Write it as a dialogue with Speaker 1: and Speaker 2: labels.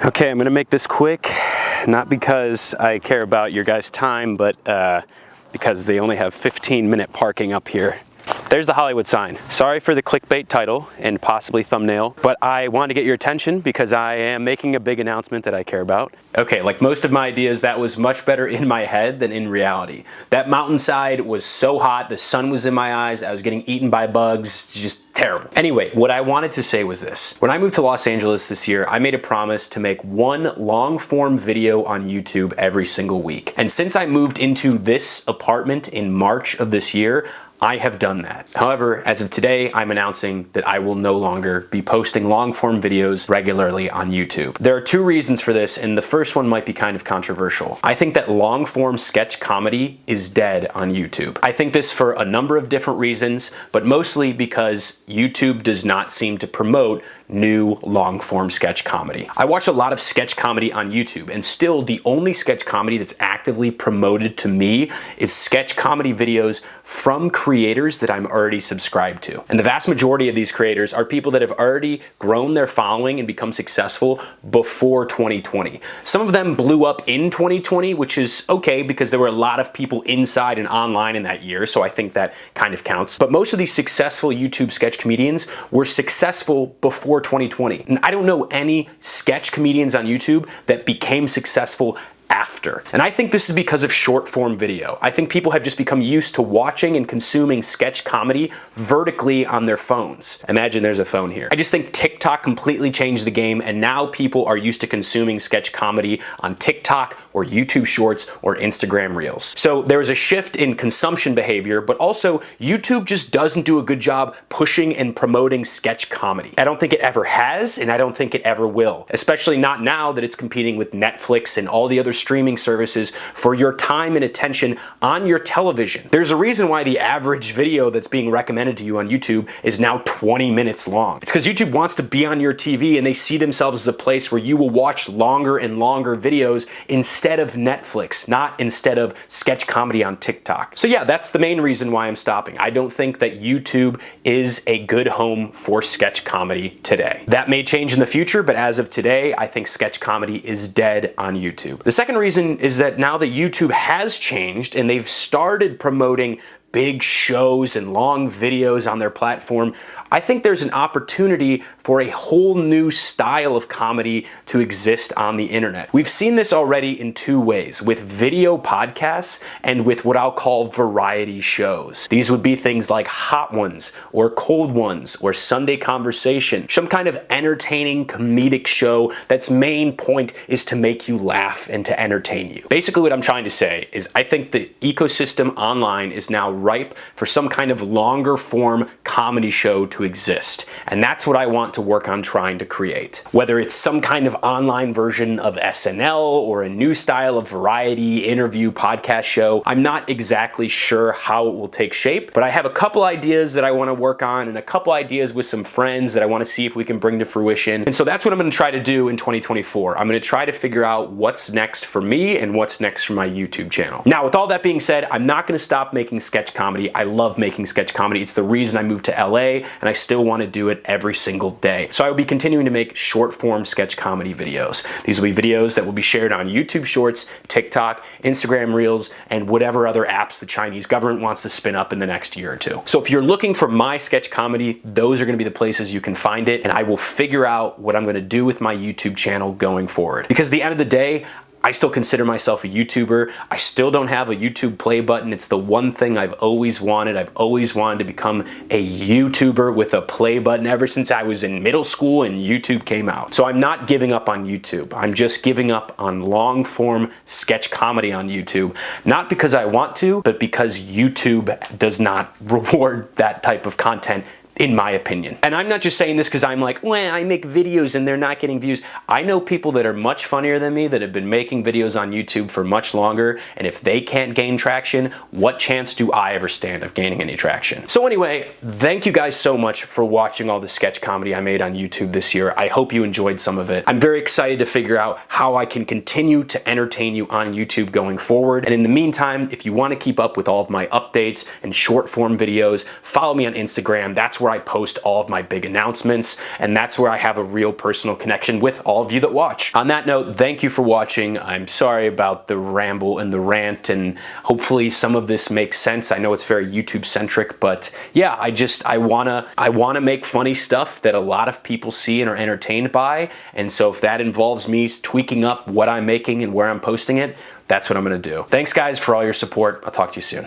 Speaker 1: Okay, I'm gonna make this quick, not because I care about your guys' time, but because they only have 15-minute parking up here. There's the Hollywood sign. Sorry for the clickbait title and possibly thumbnail, but I wanted to get your attention because I am making a big announcement that I care about. Okay, like most of my ideas, that was much better in my head than in reality. That mountainside was so hot, the sun was in my eyes, I was getting eaten by bugs, it's just terrible. Anyway, what I wanted to say was this. When I moved to Los Angeles this year, I made a promise to make one long-form video on YouTube every single week. And since I moved into this apartment in March of this year, I have done that. However, as of today, I'm announcing that I will no longer be posting long-form videos regularly on YouTube. There are two reasons for this, and the first one might be kind of controversial. I think that long-form sketch comedy is dead on YouTube. I think this for a number of different reasons, but mostly because YouTube does not seem to promote new long-form sketch comedy. I watch a lot of sketch comedy on YouTube, and still the only sketch comedy that's actively promoted to me is sketch comedy videos from creators that I'm already subscribed to. And the vast majority of these creators are people that have already grown their following and become successful before 2020. Some of them blew up in 2020, which is okay because there were a lot of people inside and online in that year, so I think that kind of counts. But most of these successful YouTube sketch comedians were successful before 2020. And I don't know any sketch comedians on YouTube that became successful after. And I think this is because of short form video. I think people have just become used to watching and consuming sketch comedy vertically on their phones. Imagine there's a phone here. I just think TikTok completely changed the game, and now people are used to consuming sketch comedy on TikTok or YouTube Shorts or Instagram Reels. So there is a shift in consumption behavior, but also YouTube just doesn't do a good job pushing and promoting sketch comedy. I don't think it ever has, and I don't think it ever will, especially not now that it's competing with Netflix and all the other streaming services for your time and attention on your television. There's a reason why the average video that's being recommended to you on YouTube is now 20 minutes long. It's because YouTube wants to be on your TV, and they see themselves as a place where you will watch longer and longer videos instead of Netflix, not instead of sketch comedy on TikTok. So yeah, that's the main reason why I'm stopping. I don't think that YouTube is a good home for sketch comedy today. That may change in the future, but as of today, I think sketch comedy is dead on YouTube. The second reason is that now that YouTube has changed and they've started promoting big shows and long videos on their platform, I think there's an opportunity for a whole new style of comedy to exist on the internet. We've seen this already in two ways, with video podcasts and with what I'll call variety shows. These would be things like Hot Ones or Cold Ones or Sunday Conversation, some kind of entertaining comedic show that's main point is to make you laugh and to entertain you. Basically what I'm trying to say is I think the ecosystem online is now ripe for some kind of longer form comedy show to exist. And that's what I want to work on trying to create. Whether it's some kind of online version of SNL or a new style of variety interview podcast show, I'm not exactly sure how it will take shape, but I have a couple ideas that I want to work on and a couple ideas with some friends that I want to see if we can bring to fruition. And so that's what I'm going to try to do in 2024. I'm going to try to figure out what's next for me and what's next for my YouTube channel. Now, with all that being said, I'm not going to stop making sketch comedy. I love making sketch comedy. It's the reason I moved to LA, and I still want to do it every single day. So I will be continuing to make short form sketch comedy videos. These will be videos that will be shared on YouTube Shorts, TikTok, Instagram Reels, and whatever other apps the Chinese government wants to spin up in the next year or two. So if you're looking for my sketch comedy, those are going to be the places you can find it, and I will figure out what I'm going to do with my YouTube channel going forward. Because at the end of the day, I still consider myself a YouTuber. I still don't have a YouTube play button. It's the one thing I've always wanted. I've always wanted to become a YouTuber with a play button ever since I was in middle school and YouTube came out. So I'm not giving up on YouTube. I'm just giving up on long form sketch comedy on YouTube. Not because I want to, but because YouTube does not reward that type of content, in my opinion. And I'm not just saying this because I'm like, well, I make videos and they're not getting views. I know people that are much funnier than me that have been making videos on YouTube for much longer, and if they can't gain traction, what chance do I ever stand of gaining any traction? So anyway, thank you guys so much for watching all the sketch comedy I made on YouTube this year. I hope you enjoyed some of it. I'm very excited to figure out how I can continue to entertain you on YouTube going forward. And in the meantime, if you want to keep up with all of my updates and short form videos, follow me on Instagram. That's where where I post all of my big announcements, and that's where I have a real personal connection with all of you that watch. On that note, thank you for watching. I'm sorry about the ramble and the rant, and hopefully some of this makes sense. I know it's very YouTube centric, but yeah, I wanna make funny stuff that a lot of people see and are entertained by, and so if that involves me tweaking up what I'm making and where I'm posting it, that's what I'm gonna do. Thanks guys for all your support. I'll talk to you soon.